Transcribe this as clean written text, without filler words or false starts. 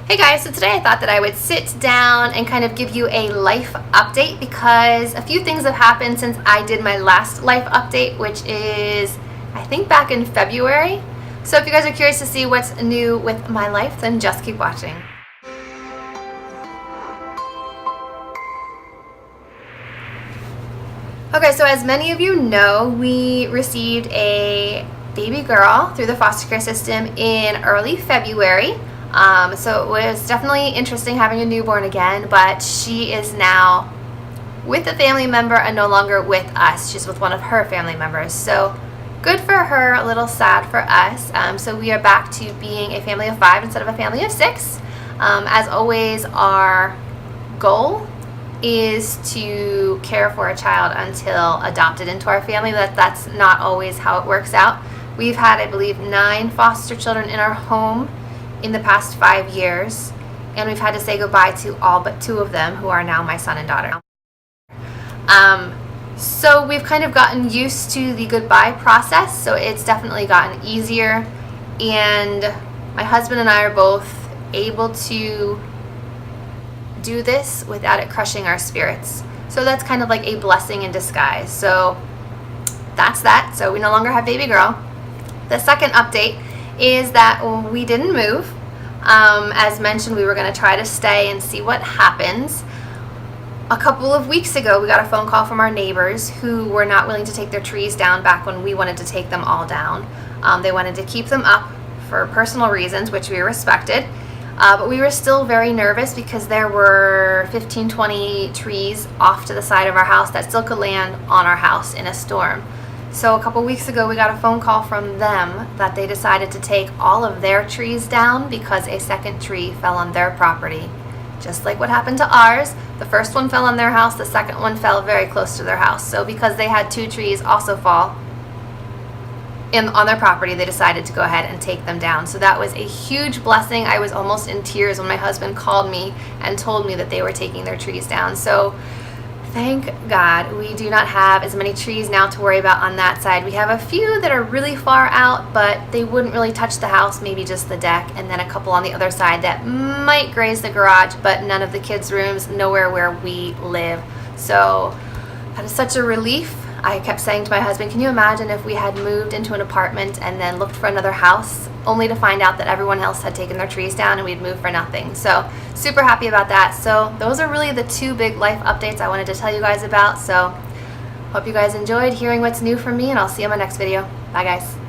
Hey guys, so today I thought that I would sit down and kind of give you a life update because a few things have happened since I did my last life update, which is I think back in February. So if you guys are curious to see what's new with my life, then just keep watching. Okay, so as many of you know, we received a baby girl through the foster care system in early February. So it was definitely interesting having a newborn again, but she is now with a family member and no longer with us. She's with one of her family members. So good for her, a little sad for us. So we are back to being a family of 5 instead of a family of 6. As always, our goal is to care for a child until adopted into our family. That's not always how it works out. We've had, I believe, 9 foster children in our home in the past 5 years, and we've had to say goodbye to all but 2 of them, who are now my son and daughter. So we've kind of gotten used to the goodbye process, so it's definitely gotten easier, and my husband and I are both able to do this without it crushing our spirits. So that's kind of like a blessing in disguise. So that's that. So we no longer have baby girl. The second update is that we didn't move. As mentioned, we were going to try to stay and see what happens. A couple of weeks ago, we got a phone call from our neighbors who were not willing to take their trees down back when we wanted to take them all down. They wanted to keep them up for personal reasons, which we respected. But we were still very nervous because there were 15-20 trees off to the side of our house that still could land on our house in a storm. So a couple weeks ago, we got a phone call from them that they decided to take all of their trees down because a second tree fell on their property. Just like what happened to ours, the first one fell on their house, the second one fell very close to their house. So because they had 2 trees also fall on their property, they decided to go ahead and take them down. So that was a huge blessing. I was almost in tears when my husband called me and told me that they were taking their trees down. So thank God we do not have as many trees now to worry about on that side. We have a few that are really far out, but they wouldn't really touch the house, maybe just the deck, and then a couple on the other side that might graze the garage, but none of the kids' rooms, nowhere where we live. So that is such a relief. I kept saying to my husband, can you imagine if we had moved into an apartment and then looked for another house only to find out that everyone else had taken their trees down and we'd moved for nothing. So super happy about that. So those are really the 2 big life updates I wanted to tell you guys about. So hope you guys enjoyed hearing what's new from me, and I'll see you in my next video. Bye guys.